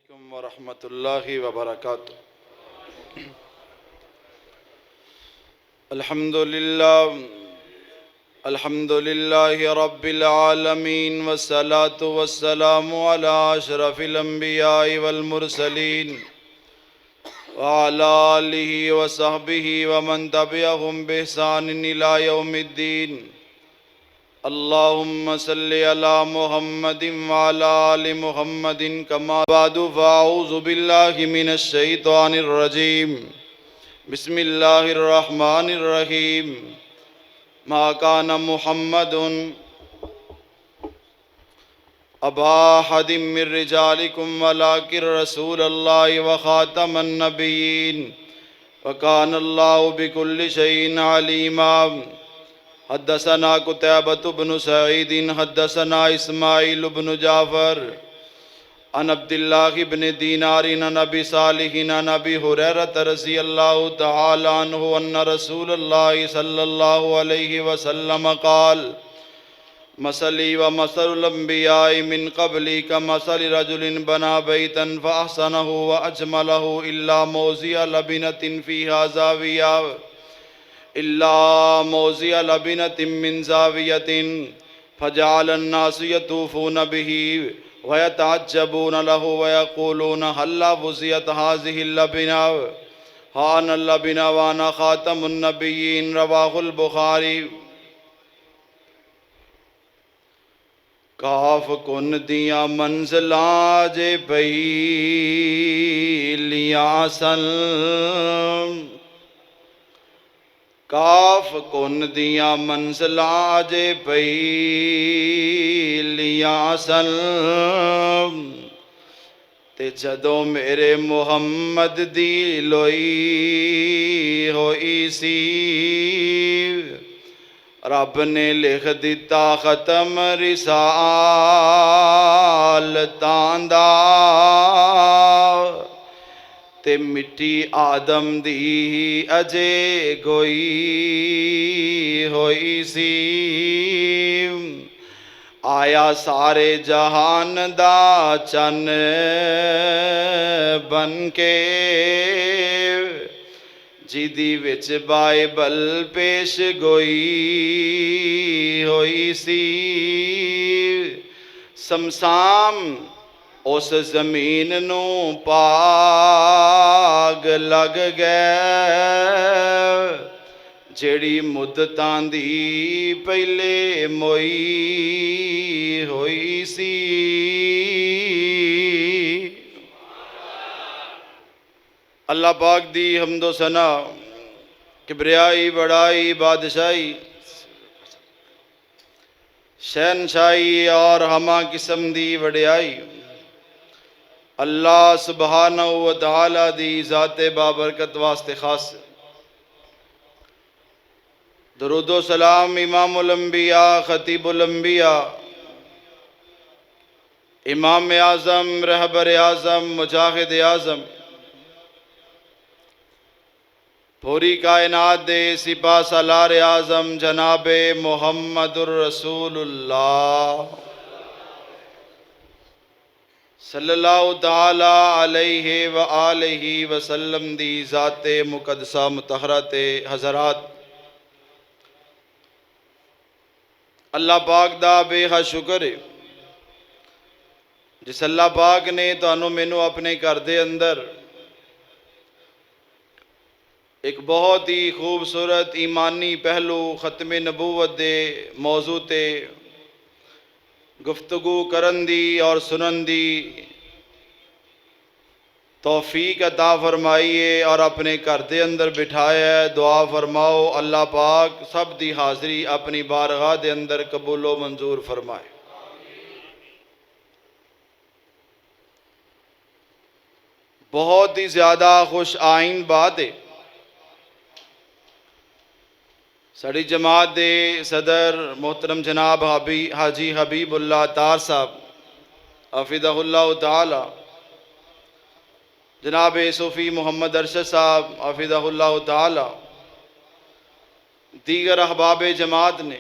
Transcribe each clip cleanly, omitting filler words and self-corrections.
علیکم ورحمۃ اللہ وبرکاتہ۔ الحمد للہ رب العالمین والصلاة والسلام علی اشرف الانبیاء والمرسلین وعلی آلہ وصحبہ ومن تبعہم بإحسان الی یوم الدین۔ اللہم صلی علی محمد وعلی آل محمد کما بعد فاعوذ باللہ من الشیطان الرجیم بسم اللہ الرحمن الرحیم۔ ما کان محمد ابا احد من رجالکم ولکن رسول اللہ وخاتم النبیین وکان اللہ بکل شیء علیما۔ حدثنا قتیبۃ بن سعید حدثنا اسماعیل بن جعفر عن عبد اللہ بن دینار عن ابی صالح عن ابی ہریرہ رضی اللہ تعالی عنہ ان رسول اللہ صلی اللہ علیہ وسلم قال مثلی ومثل الانبیاء من قبلی کمثل رجل بنا بیتا فاحسنہ واجملہ الا موضع لبنۃ فیہا زاویہ إلا موضع لبنة من زاوية فجعل الناس يطوفون به ويتعجبون له ويقولون هلا وزيت هذه اللبنة ها أنا اللبنة وأنا خاتم النبيين رواه البخاری۔ کاف کن دیا منزلاں جے پہیلیاں سن، کاف کن دیا منزلاں جے پہیلیاں سن، تے جدوں میرے محمد دی لوئی ہوئی سی، رب نے لکھ دیتا ختم رسالتاں دا، تے مٹی آدم دی اجے گوئی ہوئی سی، آیا سارے جہان دا چن بن کے، جیدی وچ بائبل پیش گوئی ہوئی سی، سمسام اس زمین نو پاگ لگ گئے، جیڑی مدتاں دی پہلے موئی ہوئی سی۔ اللہ پاک دی حمد و ثنا، کبریائی بڑائی بادشاہی شہنشاہی اور ہمہ قسم دی وڈیائی اللہ سبحانہ و تعالی دی ذات بابرکت واسطے خاص۔ درود و سلام امام الانبیاء خطیب الانبیاء امام اعظم رہبر اعظم مجاہد اعظم پوری کائنات دے سپاہ سالار اعظم جناب محمد الرسول اللہ صلی اللہ تعالی علیہ وآلہ وسلم دی ذات مقدسہ مطہرہ تے حضرات، اللہ پاک دا بے حد شکر ہے جس اللہ پاک نے تانوں مینوں اپنے گھر دے اندر ایک بہت ہی خوبصورت ایمانی پہلو ختم نبوت دے موضوع تے گفتگو کرن دی اور سنن دی توفیق عطا فرمائیے اور اپنے گھر دے اندر بٹھایا ہے۔ دعا فرماؤ اللہ پاک سب دی حاضری اپنی بارگاہ دے اندر قبول و منظور فرمائے۔ بہت ہی زیادہ خوش آئین بات ہے، سڑی جماعت دے صدر محترم جناب حاجی حبیب اللہ تار صاحب حفظہ اللہ تعالی، جناب صوفی محمد ارشد صاحب حفظہ اللہ تعالی، دیگر احباب جماعت نے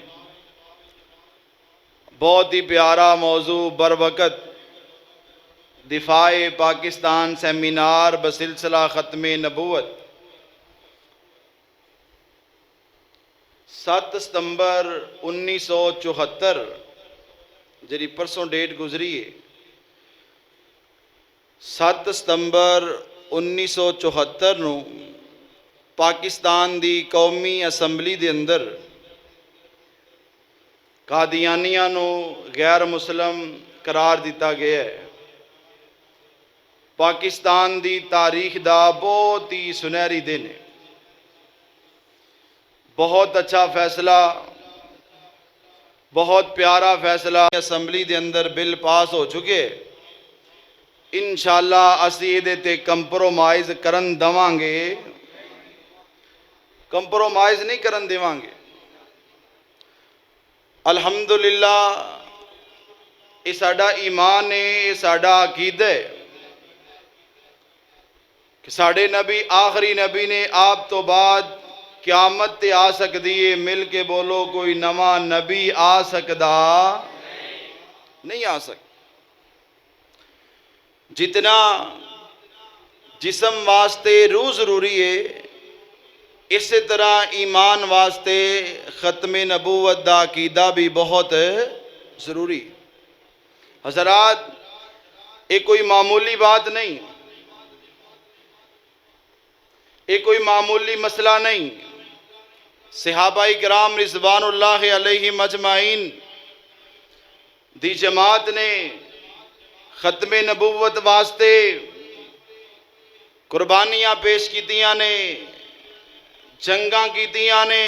بہت ہی پیارا موضوع بر وقت دفاع پاکستان سیمینار بسلسلہ ختم نبوت 7 ستمبر 1974 جی پرسوں ڈیٹ گزری ہے 7 ستمبر 1974 نو پاکستان دی قومی اسمبلی دے اندر قادیانیاں نو غیر مسلم قرار دیتا گیا ہے۔ پاکستان دی تاریخ دا بہت ہی سنہری دن ہے، بہت اچھا فیصلہ، بہت پیارا فیصلہ اسمبلی دے اندر بل پاس ہو چکے۔ انشاءاللہ اسی یہ تے کمپرومائز کرن دوان گے، کمپرومائز نہیں کرن دیوان گے۔ الحمدللہ یہ ساڈا ایمان ہے، یہ ساڈا عقیدہ ہے کہ ساڈے نبی آخری نبی نے آپ تو بعد قیامت تے آ سکتی ہے، مل کے بولو کوئی نواں نبی آ سکدا نہیں آ سکتا۔ جتنا جسم واسطے روح ضروری ہے، اسی طرح ایمان واسطے ختم نبوت دا عقیدہ بھی بہت ضروری۔ حضرات یہ کوئی معمولی بات نہیں، یہ کوئی معمولی مسئلہ نہیں۔ صحابہ کرام رضوان اللہ علیہ مجمعین دی جماعت نے ختم نبوت واسطے قربانیاں پیش کیتیاں نے، جنگاں کیتیاں نے۔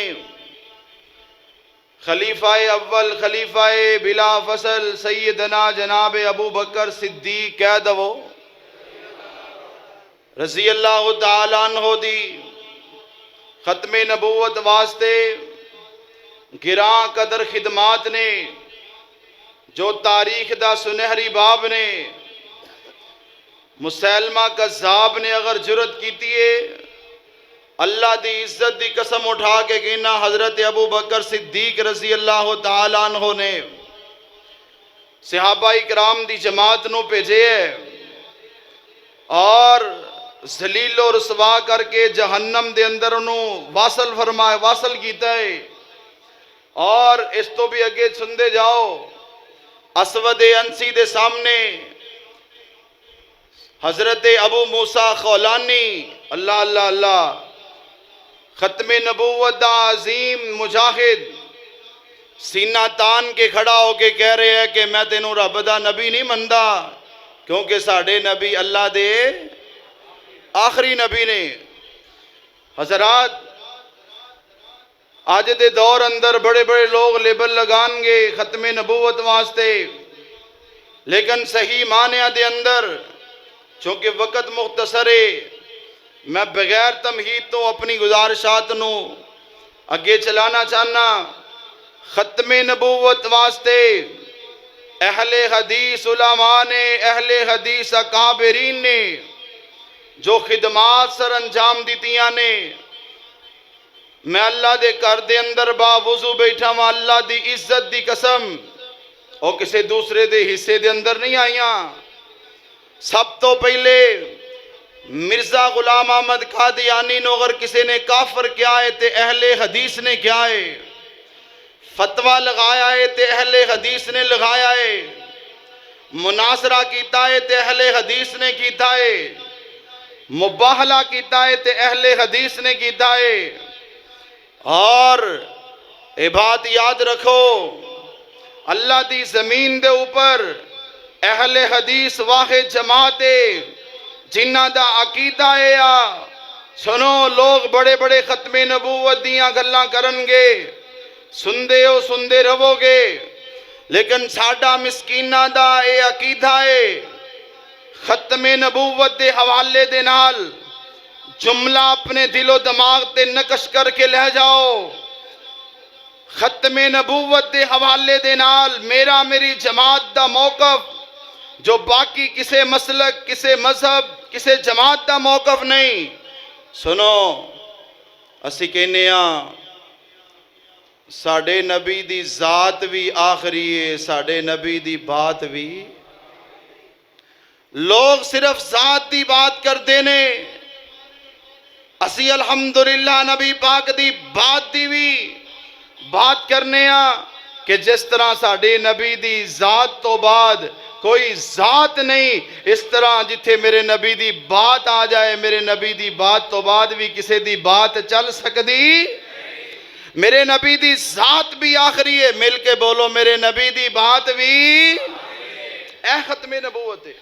خلیفہ اول، خلیفہ بلا فصل سیدنا جناب ابو بکر صدیق کہہ دو رضی اللہ تعالیٰ عنہ دی ختم نبوت واسطے گراں قدر خدمات نے، جو تاریخ دا سنہری باب نے۔ مسلمہ کذاب نے اگر جرت کیتی ہے، اللہ دی عزت دی قسم اٹھا کے کہنا حضرت ابو بکر صدیق رضی اللہ تعالیٰ عنہ نے صحابہ اکرام دی جماعت نو بھیجے ہے اور ذلیل و رسوا کر کے جہنم دے اندر انہوں واصل کیتا ہے۔ اور اس تو بھی اگے سندے جاؤ، اسود انسی دے سامنے حضرت ابو موسیٰ خولانی اللہ اللہ اللہ ختم نبوت دا عظیم مجاہد سینہ تان کے کھڑا ہو کے کہہ رہے ہیں کہ میں تینوں رب دا نبی نہیں مندا، کیونکہ ساڑھے نبی اللہ دے آخری نبی نے۔ حضرات آج دے دور اندر بڑے بڑے لوگ لیبل لگان گے ختم نبوت واسطے، لیکن صحیح معنی دے اندر چونکہ وقت مختصر ہے، میں بغیر تمہید تو اپنی گزارشات نو اگے چلانا چاہنا۔ ختم نبوت واسطے اہل حدیث علماء نے، اہل حدیث اکابرین نے جو خدمات سر انجام دیتیاں نے، میں اللہ دے کر دے اندر با وضو بیٹھا ہوں، اللہ دی عزت دی قسم اور کسی دوسرے دے حصے دے اندر نہیں آئیاں۔ سب تو پہلے مرزا غلام احمد قادیانی نو اگر کسی نے کافر کیا ہے تے اہل حدیث نے کیا ہے، فتویٰ لگایا ہے تے اہل حدیث نے لگایا ہے، مناظرہ کیتا ہے تے اہل حدیث نے کیتا ہے، مباہلہ کیتا ہے تے اہل حدیث نے کیتا ہے۔ اور یہ بات یاد رکھو، اللہ دی زمین دے اوپر اہل حدیث واحد جماعت جنہ دا عقیدہ ہے۔ سنو، لوگ بڑے بڑے ختم نبوت دیاں گلاں کرنگے، سندے رہو گے، لیکن ساڈا مسکینہ دا اے عقیدہ ہے ختم نبوت دے حوالے دے نال جملہ اپنے دل و دماغ تے نقش کر کے لے جاؤ۔ ختم نبوت دے حوالے دے نال میری جماعت دا موقف جو باقی کسے مسلک، کسے مذہب، کسے جماعت دا موقف نہیں۔ سنو، اسی کہنے ساڑھے نبی دی ذات بھی آخری ہے، ساڑھے نبی دی بات بھی۔ لوگ صرف ذات دی بات کرتے نے، اسی الحمدللہ نبی پاک دی بات دی بھی بات کرنے ہاں کہ جس طرح ساڈے نبی دی ذات تو بعد کوئی ذات نہیں، اس طرح جتھے میرے نبی دی بات آ جائے، میرے نبی دی بات تو بعد بھی کسے دی بات چل سکدی، میرے نبی دی ذات بھی آخری ہے، مل کے بولو میرے نبی دی بات بھی اے ختم نبوت ہے۔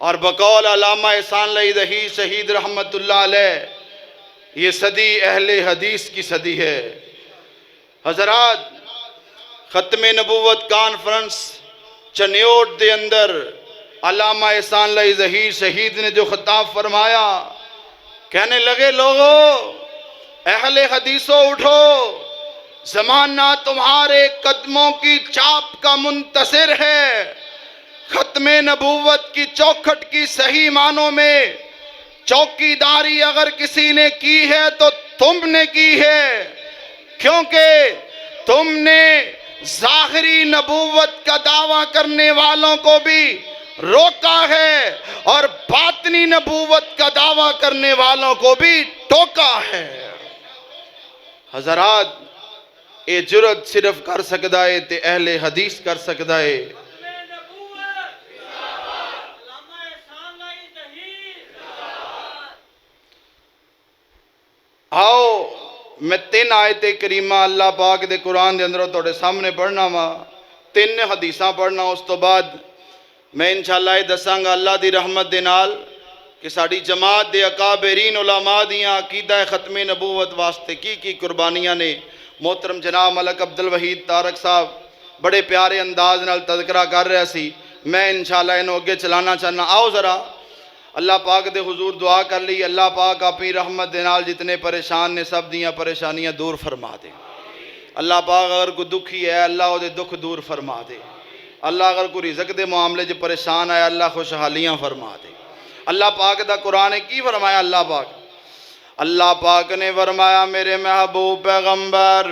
اور بقول علامہ احسان اللہ دہی شہید رحمت اللہ علیہ، یہ صدی اہل حدیث کی صدی ہے۔ حضرات، ختم نبوت کانفرنس چنیوٹ دے اندر علامہ احسان اللہ ظہیر شہید نے جو خطاب فرمایا، کہنے لگے لوگو اہل حدیثوں اٹھو، زمانہ تمہارے قدموں کی چاپ کا منتظر ہے، ختم نبوت کی چوکھٹ کی صحیح معنوں میں چوکیداری اگر کسی نے کی ہے تو تم نے کی ہے، کیونکہ تم نے ظاہری نبوت کا دعویٰ کرنے والوں کو بھی روکا ہے اور باطنی نبوت کا دعویٰ کرنے والوں کو بھی ٹوکا ہے۔ حضرات، یہ جرت صرف کر سکتا ہے تے اہل حدیث کر سکتا ہے۔ آؤ میں 3 آیت کریمہ اللہ پاک دے قرآن دے اندروں توڑے سامنے پڑھنا وا، 3 حدیثاں پڑھنا، اس تو بعد میں انشاءاللہ یہ دساں گا اللہ دی رحمت دے نال کہ ساڑی جماعت دے اکابرین علماء دیاں عقیدہ ختم نبوت واسطے کی قربانیاں نے۔ محترم جناب ملک عبدالوحید تارک صاحب بڑے پیارے انداز نال تذکرہ کر رہے سی، میں انشاءاللہ انہوں اگے چلانا چاہنا۔ آؤ ذرا اللہ پاک دے حضور دعا کر لی، اللہ پاک اپنی رحمت دے نال جتنے پریشان نے سب دیاں پریشانیاں دور فرما دے۔ اللہ پاک اگر کوئی دکھی ہے اللہ وہ دے دکھ دور فرما دے۔ اللہ اگر کوئی رزق دے معاملے جو پریشان ہے اللہ خوشحالیاں فرما دے۔ اللہ پاک دا قرآن کی فرمایا، اللہ پاک نے فرمایا میرے محبوب پیغمبر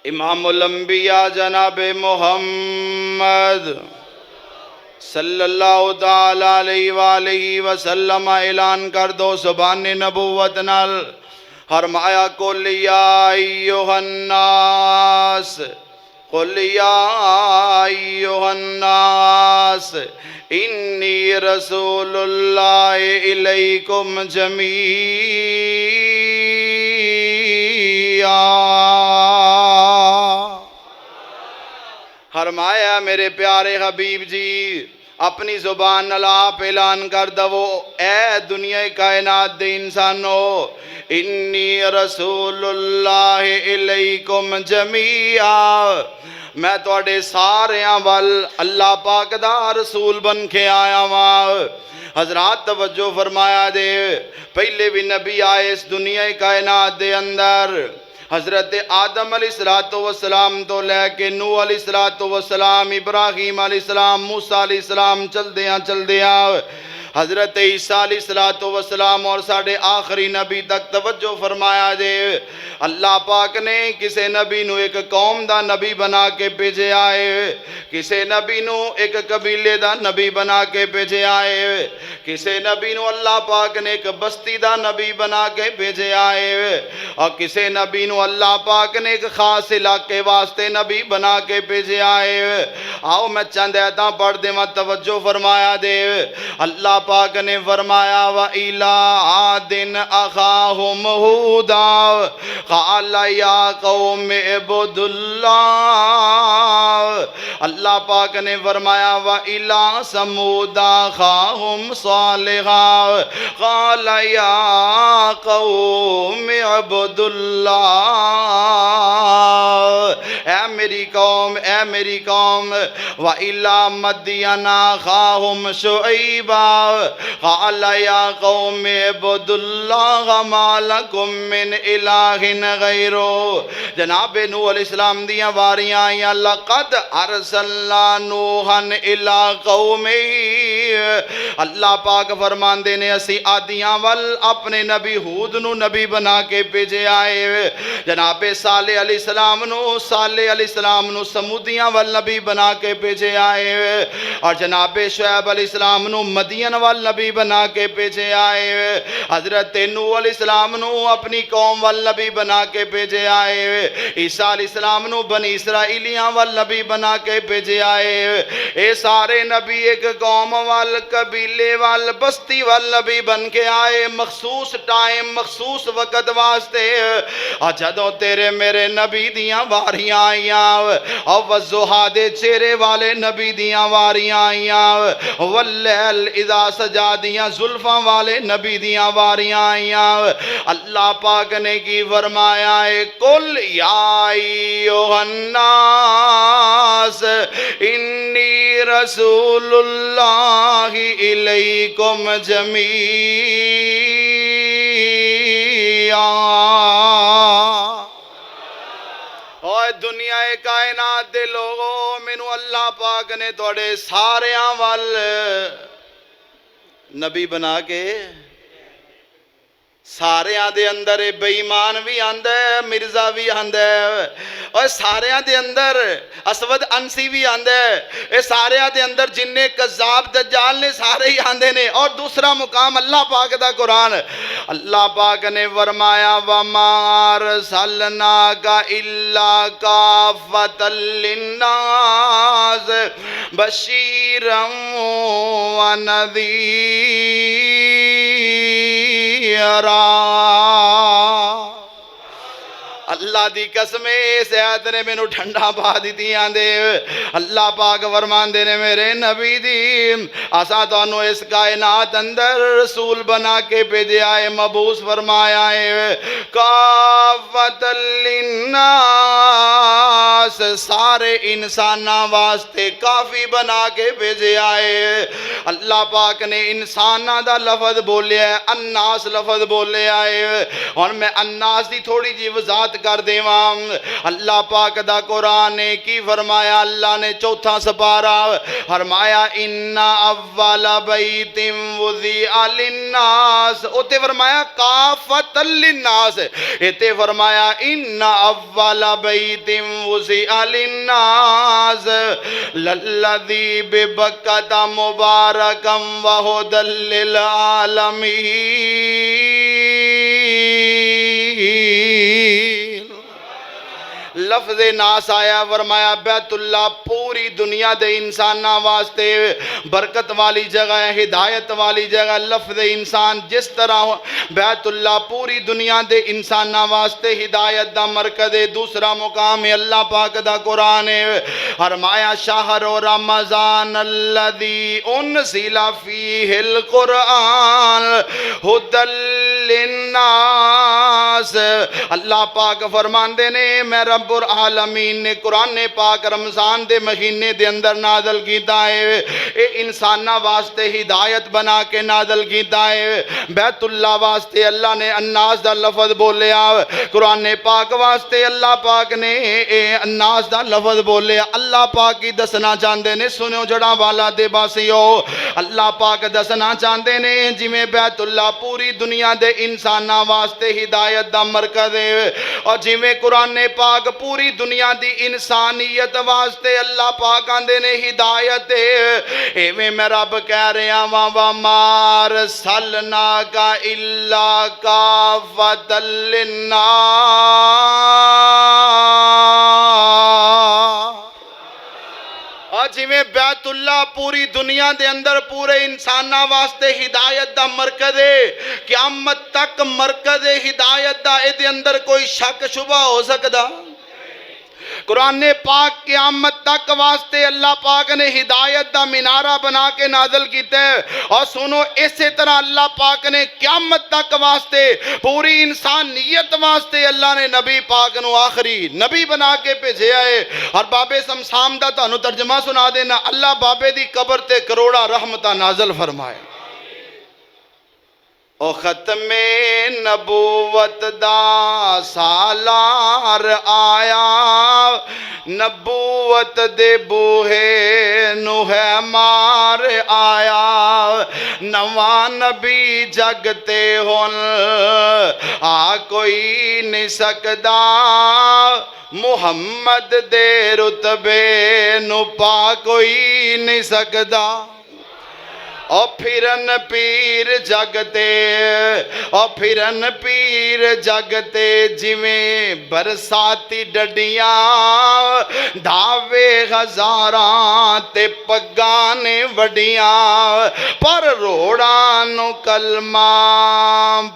امام الانبیاء جناب محمد صلی اللہ تعالیٰ علیہ وآلہ وسلم اعلان کر دو زبان نبوت نال، فرمایا قل یا ایہا الناس، قل یا ایہا الناس انی رسول اللہ الیکم جمیعا۔ فرمایا میرے پیارے حبیب جی اپنی زبان نال آپ اعلان کر دو، اے دنیا کائنات دے انسانو، انی رسول اللہ الیکم جمیعا، میں توڑے سارے وال اللہ پاک دا رسول بن کے آیا ماں۔ حضرات توجہ فرمایا دے، پہلے بھی نبی آئے اس دنیا کائنات دے اندر، حضرت آدم علیہ السلام تو لے کے نوح علیہ السلام، ابراہیم علیہ السلام، موسیٰ علیہ السلام چل دیاں حضرت عیسیٰ علیہ السلام اور ساڑھے آخری نبی تک توجہ فرمایا دے۔ اللہ پاک نے کسے نبی نو ایک قوم دا نبی بنا کے بھیجے آئے، کسے نبی نو ایک قبیلے دا نبی بنا کے بھیجے آئے، کسے نبی نو اللہ پاک نے ایک بستی دا نبی بنا کے بھیجے آئے، اور کسے نبی نو اللہ پاک نے ایک خاص علاقے واسطے نبی بنا کے بھیجے آئے۔ آؤ میں چند آیتاں پڑھ دے میں توجہ فرمایا دے۔ اللہ پاک نے فرمایا وَإِلَىٰ عَادٍ أَخَاهُمْ هُودًا قَالَ يَا قَوْمِ اعْبُدُوا اللَّهَ، اللہ پاک نے فرمایا وَإِلَىٰ ثَمُودَ أَخَاهُمْ صَالِحًا قَالَ يَا قَوْمِ اعْبُدُوا اللَّهَ، اے میری قوم، اے میری قوم، وَإِلَىٰ مَدْيَنَ أَخَاهُمْ شُعَيْبًا قال یا قوم اعبدوا اللہ ما لکم من الہ غیرہ۔ جناب نوح علیہ السلام دیاں واریاں آئیاں لقد ارسلنا نوحا الی قومہ۔ اللہ پاک فرماندے نے اسی آدیاں وال اپنے نبی ہود نو نبی بنا کے بھیجے آئے، جناب صالح علیہ السلام نو سمودیاں وال نبی بنا کے بھیجے آئے، اور جناب شعیب علیہ السلام نو مدین وال نبی بنا کے بھیجے آئے، حضرت نوح علیہ السلام نو اپنی قوم وال نبی بنا کے بھیجے آئے، عیسیٰ علیہ السلام نو بنی اسرائیلیاں وال نبی بنا کے بھیجے آئے۔ اے سارے نبی ایک قوم وال قبیلے وال بستی وال نبی بن کے آئے، مخصوص ٹائم مخصوص وقت واسطے۔ جدوں تیرے میرے نبی دیاں واریاں آئیاں، اور والضحیٰ دے چہرے والے نبی دیاں واریاں آئیاں، واللیل اذا سجا دیاں زلفاں والے نبی دیاں واریاں آئیاں، اللہ پاک نے کی فرمایا ہے قل یا ایھا الناس انی رسول اللہ الیکم جمیعا۔ اوہ دنیا کائنات دے لوگوں، مینوں اللہ پاک نے توڑے ساریاں وال نبی بنا کے، ساریاں دے اندر بے ایمان بھی آندہ ہے، مرزا بھی آندہ ہے، اور ساریاں دے اندر اسود انسی بھی آندہ ہے، اے ساریاں دے اندر جننے کذاب دجال نے سارے ہی آندے نے۔ اور دوسرا مقام اللہ پاک دا قرآن، اللہ پاک نے فرمایا وَمَا أَرْسَلْنَاكَ إِلَّا كَافَّةً لِلنَّاسِ بَشِيرًا وَنَذِيرًا۔ اللہ دی قسم اس آیت نے مینوں ٹھنڈا پا دیتی آندے، اللہ پاک فرماندے نے میرے نبی دی اساں تانوں اس کائنات اندر رسول بنا کے بھیجے آئے، مبعوث فرمایا ہے کافۃ للناس، سارے انساناں واسطے کافی بنا کے بھیجے آئے۔ اللہ پاک نے انساناں دا لفظ بولیا ہے، الناس لفظ بولے آئے، اور میں الناس دی تھوڑی جی وضاحت کر دیواں۔ اللہ پاک دا قرآن نے کی فرمایا، اللہ نے چوتھا سپارہ فرمایا ان اول بیت وضع للناس، اوتے فرمایا کافۃ للناس، ایتے فرمایا ان اول بیت وضع للناس للذی ببکۃ مبارکا وہدی للعالمین۔ لفظ ناس آیا، فرمایا بیت اللہ پوری دنیا دے انساناں واسطے برکت والی جگہ ہے، ہدایت والی جگہ۔ لفظ انسان جس طرح بیت اللہ پوری دنیا دے انساناں واسطے ہدایت دا مرکز ہے۔ دوسرا مقام ہے اللہ پاک دا قرآن ہے، فرمایا شہر رمضان الذی انزل فیہ القرآن ھدی للناس۔ اللہ پاک فرماندے نے میں رب العالمین نے قرآن پاک رمضان دے مہینے دے اندر نازل کیتا ہے، اے انسانہ واسطے ہدایت بنا کے نازل کیتا ہے۔ بیت اللہ واسطے اللہ نے الناس دا لفظ بولیا، قرآن پاک واسطے اللہ پاک نے اے الناس دا لفظ بولیا۔ اللہ پاک کی دسنا چاہندے نے، سنو جڑا والا دے باسیو، اللہ پاک دسنا چاہندے نے جی میں بیت اللہ پوری دنیا دے انسانہ واسطے ہدایت دا مرکز ہے، اور جی میں قرآن پاک پوری دنیا دی انسانیت واسطے اللہ پاک آندے نے ہدایت ہے۔ ایویں میں رب کہہ رہا ہاں وَمَا أَرْسَلْنَاكَ إِلَّا كَافَّةً لِلنَّاسِ۔ جی میں بیت اللہ پوری دنیا دے اندر پورے انسانہ واسطے ہدایت دا مرکز ہے، قیامت تک مرکز ہدایت دا اے دے اندر کوئی شک شبہ ہو سکدا؟ قرآن پاک قیامت تک واسطے اللہ پاک نے ہدایت دا منارہ بنا کے نازل کیتا ہے، اور سنو اسی طرح اللہ پاک نے قیامت تک واسطے پوری انسانیت واسطے اللہ نے نبی پاک نو آخری نبی بنا کے بھیجیا ہے۔ اور بابے سمسام دا تانوں ترجمہ سنا دینا، اللہ بابے دی قبر تے کروڑا رحمتہ نازل فرمائے۔ او ختم نبوت دا سالار آیا نبوت دے بوہے نو ہے مار آیا نواں نبی جگتے ہون آ کوئی نہیں سکدا محمد دے رتبے نو پا کوئی نہیں سکدا او پھرن پیر جگتے او پھرن پیر جگتے جویں برساتی ڈڈیاں دھاوے ہزاراں تے پگانے وڈیاں پر روڑاں نو کلمہ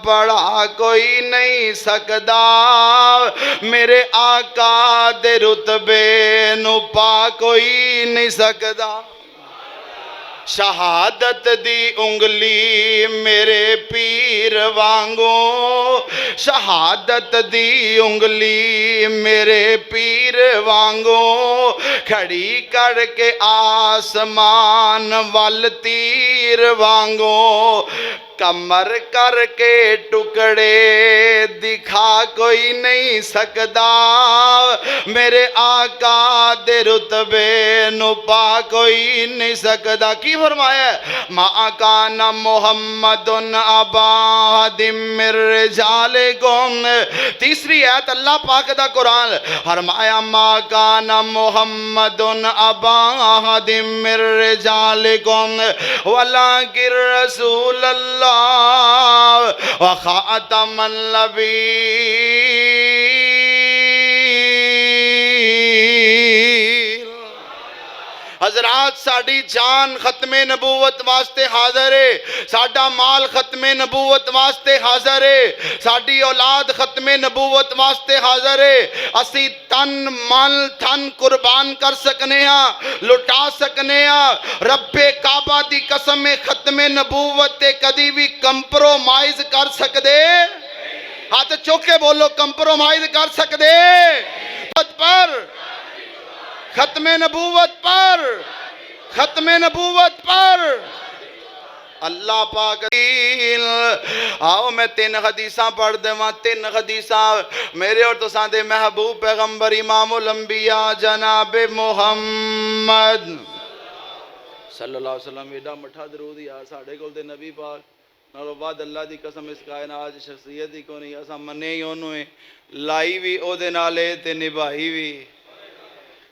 پڑھا کوئی نہیں سکدا میرے آقا دے رتبے نو پا کوئی نہیں سکدا شہادت دی انگلی میرے پیر وانگو شہادت دی انگلی میرے پیر وانگو کھڑی کر کے آسمان وال تیر وانگو کمر کر کے ٹکڑے دکھا کوئی نہیں سکدا میرے آقا دے رتبے نو پا کوئی نہیں سکدا کی فرمایا ما کان محمد ابا احد من رجالکم تیسری آیت اللہ پاک دا قرآن فرمایا ما کان محمد ابا احد من رجالکم ولکن رسول اللہ وخاتم النبیین حضرات ساڑی جان ختم نبوت واسطے حاضر ہے ساڑا مال ختم نبوت واسطے حاضر ہے ساڑی اولاد ختم نبوت واسطے حاضر ہے اسی تن مال تھن قربان کر سکنے ہاں لٹا سکنے ہاں رب کعبہ دی قسم ختم نبوت تے کدی بھی کمپرومائز کر سکدے ہاتھ چوکے بولو کمپرومائز کر سکدے پر ختم نبوت پر ختم نبوت پر اللہ پاک آؤ میں 3 حدیثاں پڑھ دے وہاں 3 حدیثاں میرے اور تو ساندے محبوب پیغمبر امام الانبیاء جناب محمد صلی اللہ علیہ وسلم ایڈا مٹھا درود یار ساڑھے کول دے نبی پاک نالو بعد اللہ دی قسم اس کائنات شخصیت ہی کو نہیں ایسا منے ہی انہوں نے لائی بھی او دے نالے تے نباہی بھی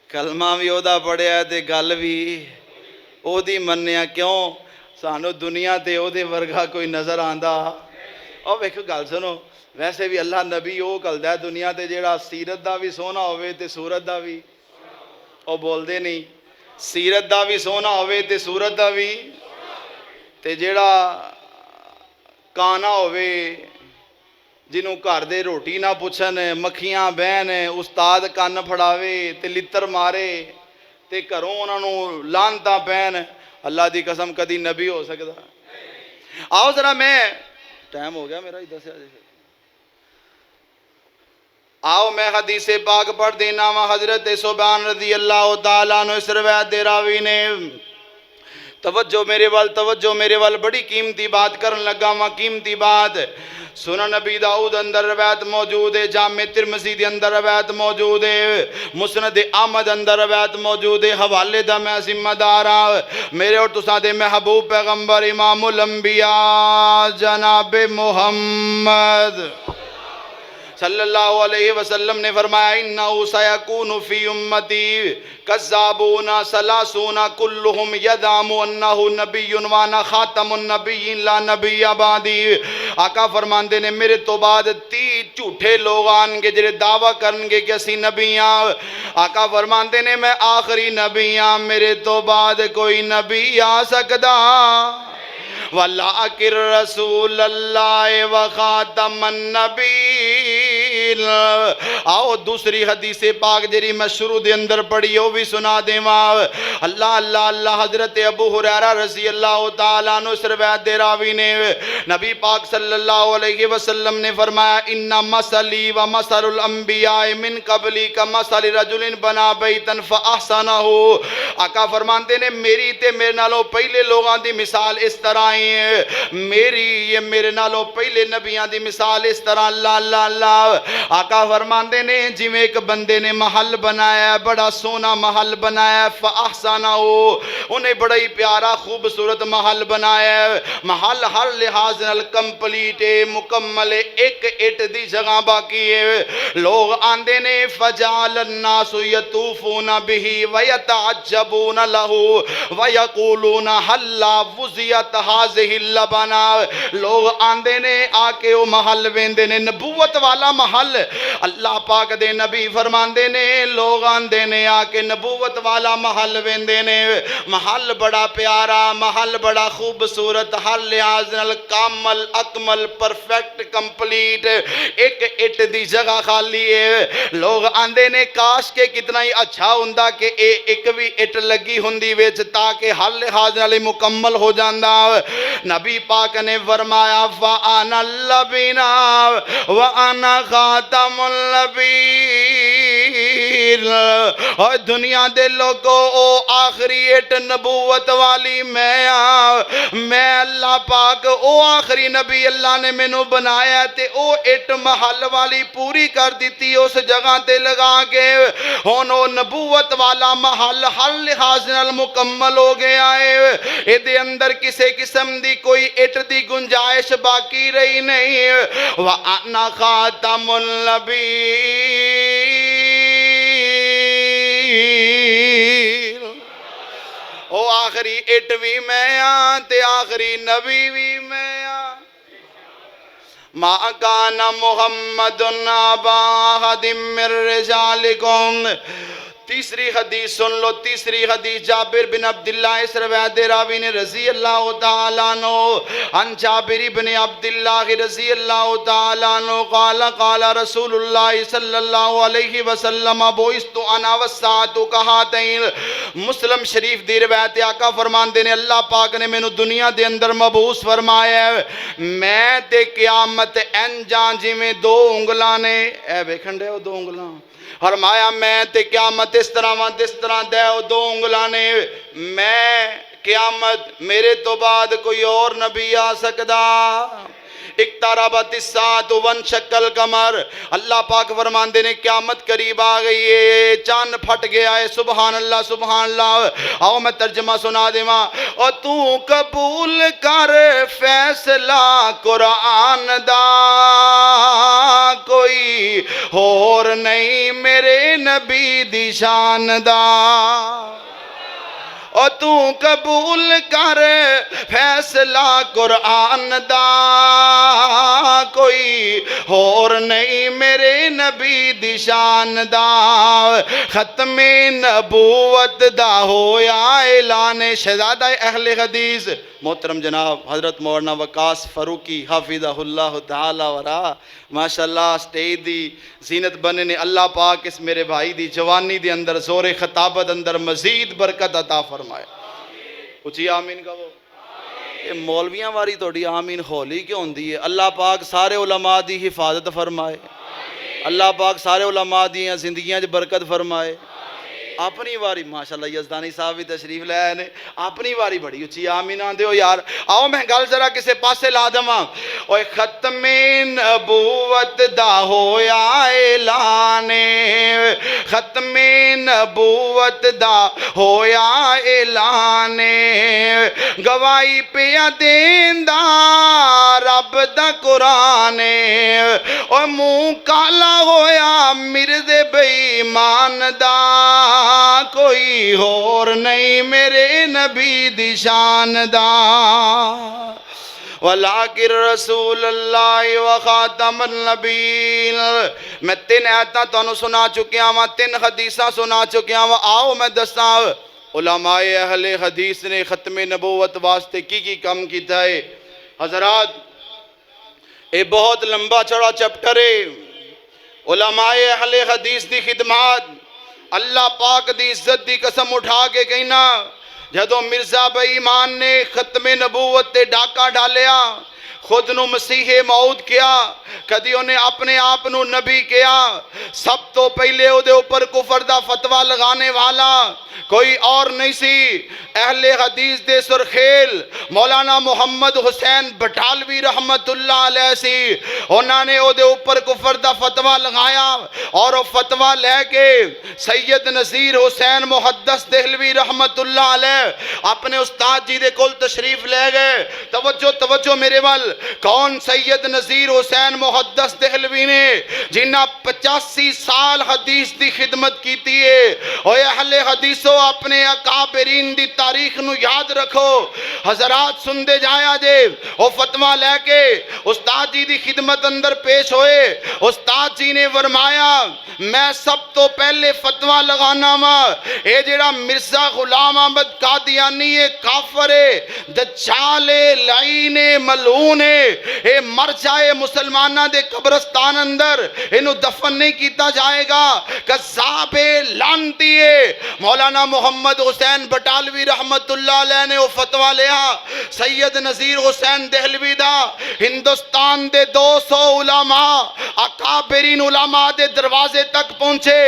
کلمہ بھی او دا پڑھے ہے تے گل بھی او دی منیا کیوں سانو دنیا تے او دے ورگا کوئی نظر آندہ او ویکھو گل سنو ویسے بھی اللہ نبی او کل دے دنیا تے جیڑا سیرت دا بھی سونا ہوئے تے صورت دا بھی او بول دے نہیں سیرت دا بھی سونا ہوئے تے صورت دا بھی تے جیڑا کانا ہوئے جنہوں گھر دے روٹی نہ پوچھن مکھیاں بہن استاد کان پھڑاوے تے لتر مارے تے گھروں انہاں نوں لانتاں پہن اللہ دی قسم کدی نبی ہو سکدا آؤ ذرا میں ٹائم ہو گیا میرا ادھر سے آؤ میں حدیث پاک پڑھ دینا وا حضرت سبحان رضی اللہ تعالیٰ عنہ اس روایت دے راوی نے توجہ میرے وال بڑی قیمتی بات کرن لگا وا قیمتی بات سنن نبی داؤد اندر روایت موجود ہے جامع ترمذی دے اندر روایت موجود ہے مسند احمد اندر روایت موجود ہے حوالے دا میں ذمہ دار ہاں میرے اور تساں دے محبوب پیغمبر امام الانبیاء جناب محمد صلی اللہ علیہ وسلم نے فرمایا انہو سیکون فی امتی کذابون سلاسون کلہم یدام انہو نبی وانا خاتم النبیین لا نبی آبادی آقا فرماندے نے میرے تو بعد 30 جھوٹے لوگ آنگے جڑے دعویٰ کرنگے کہ اسی نبی ہاں آقا فرماندے نے میں آخری نبی ہاں میرے تو بعد کوئی نبی آ سکدا وَلَٰكِن رَسُولَ اللَّهِ وَخَاتَمَ النَّبِيِّينَ آؤ دوسری حدیث پاک جری میں شروع دے اندر پڑھی وہ بھی سنا دے ماں اللہ حضرت ابو ہریرہ رضی اللہ تعالیٰ عنہ اس روایت دے راوی نے نبی پاک صلی اللہ علیہ وسلم نے فرمایا ان مثلی و مثل الانبیاء من قبلی کا مثل رجل بنا بیتن فاحسنہ آقا فرمانتے نے میری تے میرے نالوں پہلے لوگاں دی مثال اس طرح بنائی ہے میری یہ میرے نالوں پہلے نبیان دی مثال اس طرح اللہ اللہ اللہ آقا فرماندے نے جی میں ایک بندے نے محل بنایا ہے بڑا سونا محل بنایا ہے فَأَحْسَنَهُ انہیں بڑا ہی پیارا خوبصورت محل بنایا ہے محل ہر لحاظ نال کمپلیٹ ہے مکمل ہے ایک اٹ دی جگہ باقی ہے لوگ آندے نے فَجَعَلَ النَّاسُ يَطُوفُونَ بِهِ وَيَتَعَجَّبُونَ لَهُ وَيَقُولُونَ هَلَّا وُزِيَتْ هَذِهِ اللَّبَنَا لوگ آندے نے آکے وہ محل ویندے نے نبوت والا محل اللہ پاک دے نبی فرماندے نے لوگ آندے نے آکے نبوت والا محل ویندے نے محل بڑا پیارا محل بڑا خوبصورت ہر لحاظ نال کامل اکمل پرفیکٹ کمپلیٹ ایک اٹ دی جگہ خالی ہے لوگ آندے نے کاش کے کتنا ہی اچھا ہوندا کہ ایک بھی اٹ لگی ہوندی وچ تاکہ ہر لحاظ نال مکمل ہو جاندا نبی پاک نے فرمایا وَأَنَا اللَّبِينَ وَأَنَا خَاتَمُ النَّبِيِّينَ اور دنیا دے لوگوں او آخری اٹ نبوت والی میں اللہ پاک او آخری نبی اللہ نے میں نو بنایا تے او اٹ محل والی پوری کر دیتی اس جگہ تے لگا کے ہونو نبوت والا محل ہر لحاظ نال مکمل ہو گیا ہے اے دے اندر کسے قسم دی کوئی اٹ دی گنجائش باقی رہی نہیں وَأَنَا خَاتَمُ النَّبِيِّينَ او آخری اٹ بھی میں تے آخری نبی بھی میں ما کان محمد ابا احد من رجالکم تیسری حدیث سن لو تیسری حدیث جابر بن عبداللہ اس روایت راوی نے رضی اللہ تعالیٰ عنہ عن جابر بن عبداللہ رضی اللہ تعالیٰ عنہ قال قال رسول اللہ صلی اللہ علیہ وسلم بوئست انا والساعت کہاتین مسلم شریف دی روایت آقا فرمان دینے اللہ پاک نے میں نے دنیا دے اندر مبعوث فرمایا ہے میں تے قیامت انجان جی میں دو انگلانے اے بیکھنڈے ہو دو انگلان فرمایا میں تے قیامت اس طرح دے دو انگلانے میں قیامت میرے تو بعد کوئی اور نبی آ سکدا اقتربت الساعۃ وانشق القمر اللہ پاک فرماندے نے قیامت قریب آ گئی ہے چاند پھٹ گیا ہے سبحان اللہ آؤ میں ترجمہ سنا دیواں اور تو قبول کر فیصلہ قرآن دا کوئی اور نہیں میرے نبی دی شان دا اور تو قبول کر فیصلہ قرآن دا کوئی اور نہیں میرے نبی دی شان دا ختم نبوت دا ہویا اعلان شہزادہ اہل حدیث محترم جناب حضرت مولانا وقاص فاروقی حافظہ اللہ تعالی ورا ماشاءاللہ سٹیج دی زینت بنے نے اللہ پاک اس میرے بھائی دی جوانی دی اندر زور خطابت اندر مزید برکت عطا فرمائے اچھی آمین کہو یہ مولویاں واری توڑی آمین خولی کیوں ہوندی ہے اللہ پاک سارے علماء دی حفاظت فرمائے اللہ پاک سارے علماء دی زندگیاں جو برکت فرمائے اپنی واری ماشاءاللہ یزدانی صاحب بھی تشریف لے آئے نے اپنی واری بڑی اچھی آمین آن دے ہو یار آؤ میں گل ذرا کسے پاسے لا دماں اوہ ختم نبوت دا ہویا اعلان ختم نبوت دا ہویا اعلان گواہی پیا دیندہ رب دا قرآن اوہ منہ کالا ہویا مرد بے ایمان دا کوئی اور نہیں میرے نبی دی شان دا وَلَٰكِن رَسُولَ اللَّهِ وَخَاتَمَ النَّبِيِّينَ میں 3 آیتاں تو انہوں سنا چکیا ہوں 3 حدیثاں سنا چکیا ہوں آؤ میں دستاں علماء اہل حدیث نے ختم نبوت واسطے کی کم کیتا ہے حضرات اے بہت لمبا چڑا چپٹر ہے علماء اہل حدیث دی خدمات اللہ پاک دی عزت دی قسم اٹھا کے کہنا جدو مرزا بے ایمان نے ختم نبوت تے ڈاکہ ڈالیا خود نو مسیح موعود کیا، کدی انہیں اپنے آپ نو نبی کیا۔ سب تو پہلے او دے اوپر کفر دا فتوہ لگانے والا کوئی اور نہیں سی، اہل حدیث دے سرخیل مولانا محمد حسین بٹالوی رحمت اللہ علیہ سی۔ انہوں نے او دے اوپر کفر دا فتوہ لگایا اور وہ فتوہ لے کے سید نذیر حسین محدث دہلوی رحمت اللہ علیہ اپنے استاد جی دے کول تشریف لے گئے۔ توجہ میرے وال، کون سید نذیر حسین محدث دہلوی نے جنہ 85 سال حدیث دی خدمت کیتی ہے۔ اوے اہل حدیثو اپنے اکابرین دی تاریخ نو یاد رکھو۔ حضرات سن دے جایا جے، وہ فتوہ لے کے استاد جی دی خدمت اندر پیش ہوئے۔ استاد جی نے فرمایا میں سب تو پہلے فتوہ لگانا ماں، اے جڑا مرزا غلام احمد قادیانی کافر دجال لعین ملعون اے مر جائے مسلمانہ دے قبرستان اندر انہوں دفن نہیں کیتا جائے گا، کذاب لعنتی ہے۔ مولانا محمد حسین بٹالوی رحمت اللہ علیہ نے وہ فتوہ لیا، سید نذیر حسین دہلوی دا ہندوستان دے 200 علماء اکابرین علماء دے دروازے تک پہنچے،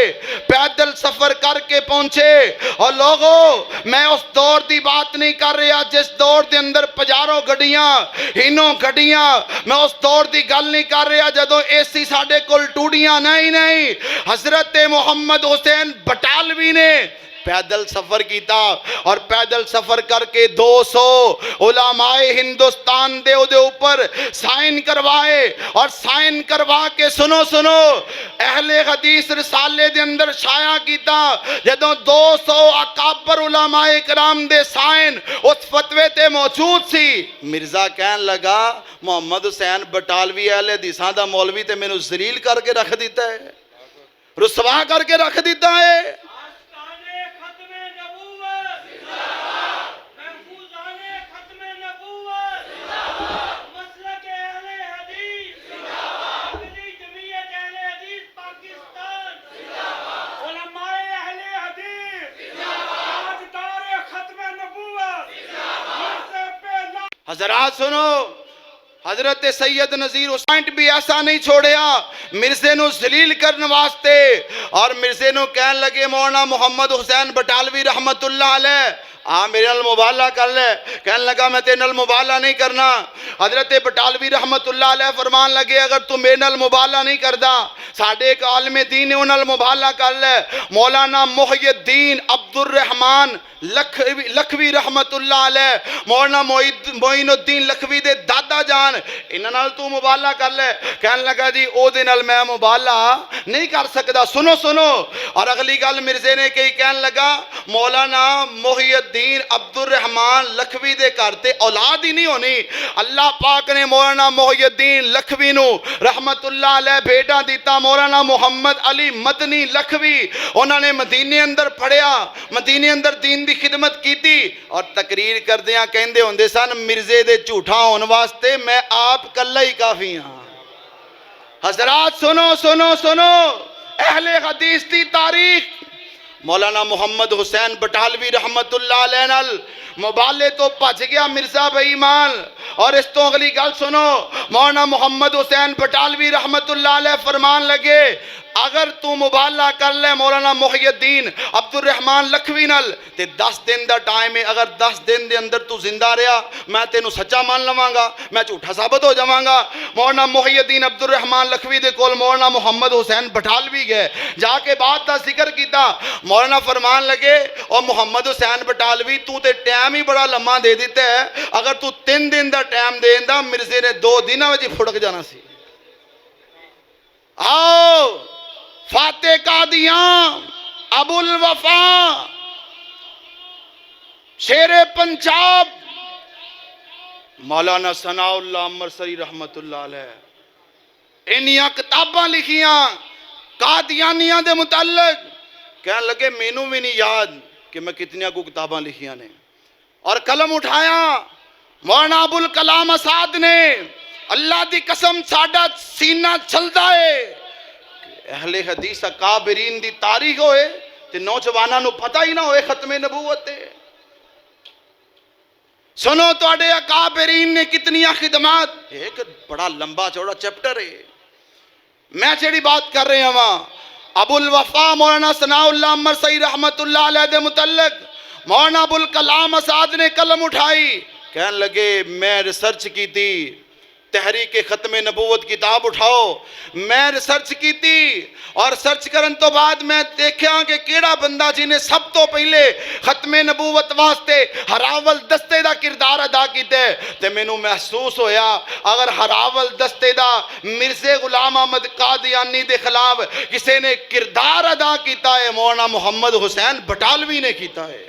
پیدل سفر کر کے پہنچے۔ اور لوگوں میں اس دور دی بات نہیں کر رہا جس دور دے اندر پجاروں گڑیاں ہینوں گڑیاں، میں اس دور دی گل نہیں کر رہا جدو ایسی ساڑھے کل ٹوڑیاں نہیں۔ حضرت محمد حسین بٹالوی نے پیدل سفر کیتا اور پیدل سفر کر کے 200 علماء ہندوستان دے اوپر سائن کروائے، اور سائن کروا کے سنو اہل حدیث رسالے دے اندر شائع کیتا۔ جدوں 200 اکابر علماء کرام دے سائن اس فتوے تے موجود سی، مرزا کہن لگا محمد حسین بٹالوی اہل حدیثاں دا مولوی تے مینوں ذلیل کر کے رکھ دیتا ہے، رسوا کر کے رکھ دیتا ہے۔ حضرات سنو، حضرت سید نذیر حسین بھی ایسا نہیں چھوڑیا مرزے نو ذلیل کرنے واسطے، اور مرزے نو کہن لگے مولانا محمد حسین بٹالوی رحمت اللہ علیہ میرے نال مبالغہ کر لے۔ کہنے لگا میں تیرے نال مبالغہ نہیں کرنا۔ حضرت بٹالوی رحمت اللہ علیہ فرمان لگے اگر تو میرے نال مبالغہ نہیں کردا ساڑھے ایک عالم دین نے انہوں نال مبالغہ کر لے۔ مولانا محی الدین عبد الرحمن لکھوی رحمت اللہ علیہ، مولانا معین الدین لکھوی دے دادا جان، انہاں نال تو مبالغہ کر لے۔ کہنے لگا جی او دے نال میں مبالغہ نہیں کر سکدا۔ سنو اور اگلی گل مرزے نے کہنے لگا مولانا محی الدین عبد الرحمن لکھوی دے کرتے اولاد ہی نہیں ہونی۔ اللہ پاک نے مولانا محی الدین لکھوی نو رحمت اللہ علیہ بیٹا دیتا مولانا محمد علی مدنی لکھوی۔ انہوں نے مدینے اندر پڑھیا، مدینے اندر دین دی خدمت کی تھی، اور تقریر کردیاں کہندے ہوندے سن مرزے دے جھوٹا ہون واسطے میں آپ کلہ ہی کافی ہاں۔ حضرات سنو اہل حدیث دی تاریخ، مولانا محمد حسین بٹالوی رحمت اللہ علیہ نال مبالے تو پچ گیا مرزا بے ایمان۔ اور اس تو اگلی گل سنو، مولانا محمد حسین بٹالوی رحمت اللہ علیہ فرمان لگے اگر تو مبالغہ کر لے مولانا محی الدین عبد الرحمن لکھوی نال تے 10 دن دا ٹائم ہے، اگر 10 دن دے اندر تو زندہ رہا میں تینوں سچا مان لواں گا، میں جھوٹا ثابت ہو جاواں گا۔ مولانا محی الدین عبد الرحمن لکھوی دے کول مولانا محمد حسین بٹالوی گئے، جا کے بات دا ذکر کیتا۔ مولانا فرمان لگے او محمد حسین بٹالوی تو تے ٹائم ہی بڑا لمحہ دے دیتا ہے، اگر تو 3 دن دا ٹائم دیندا مرزے نے 2 دناں وچ پھڑک جانا سی۔ آؤ فاتح قادیان ابو الوفا شیر پنجاب مولانا ثناء اللہ امرسری رحمت اللہ علیہ انہیاں کتاباں لکھیاں قادیانیاں دے متعلق۔ کہنے لگے مینوں بھی نہیں یاد کہ میں کتنیاں کو کتاباں لکھیاں نے، اور قلم اٹھایا مولانا ابو الکلام آزاد نے، اللہ دی قسم ساڈا سینہ چلدا ہے اہل حدیث اکابرین دی تاریخ ہوئے تے نوجواناں نو پتہ ہی نہ ہوئے ختم نبوت ہے۔ سنو توڑے اکابرین نے کتنی خدمات، ایک بڑا لمبا چوڑا چیپٹر ہے، میں چیڑی بات کر رہے ہیں وہاں ابو الوفا مولانا ثناء اللہ مرسئی رحمت اللہ علیہ دے متعلق مولانا ابو الکلام اسعد نے قلم اٹھائی، کہنے لگے میں ریسرچ کی تھی، تحریک ختم نبوت کتاب اٹھاؤ، میں ریسرچ کی تھی اور سرچ کرن تو بعد میں دیکھا کہ کیڑا بندہ جنہیں سب تو پہلے ختم نبوت واسطے ہراول دستے دا کردار ادا کیتے تے میں نو محسوس ہویا اگر ہراول دستے دا مرزا غلام احمد قادیانی دے خلاف کسی نے کردار ادا کیتا ہے مولانا محمد حسین بٹالوی نے کیتا ہے۔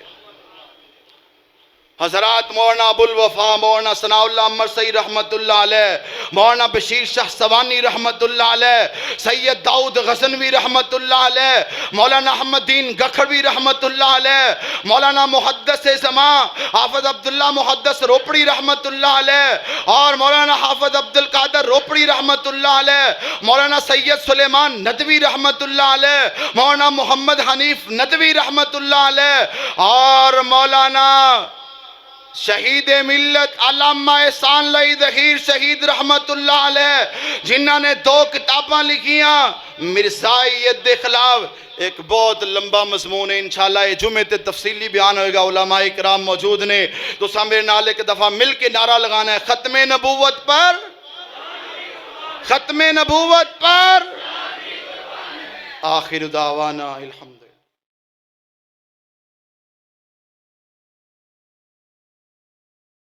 حضرات مولانا ابو الوفا مولانا ثناء اللہ مرسئی رحمت اللہ علیہ، مولانا بشیر شاہ سوانی رحمت اللہ علیہ، سید داؤد غزنوی رحمت اللہ علیہ، مولانا احمد دین گکھڑوی رحمت اللہ علیہ، مولانا محدث زمان حافظ عبداللہ محدث روپڑی رحمت اللہ علیہ، اور مولانا حافظ عبدالقادر روپڑی رحمت اللہ علیہ، مولانا سید سلیمان ندوی رحمت اللہ علیہ، مولانا محمد حنیف ندوی رحمت اللہ علیہ، اور مولانا شہید ملت علامہ احسان لائی ظہیر شہید رحمت اللہ علیہ، جنہاں نے 2 کتاباں لکھیاں مرزائیت دے خلاف، ایک بہت لمبا مضمون ہے، انشاءاللہ یہ جمعے تے تفصیلی بیان ہوئے گا، علماء اکرام موجود نے، تو سامنے نال ایک دفعہ مل کے نعرہ لگانا ہے، ختم نبوت پر، ختم نبوت پر، آخر دعوانا الحمد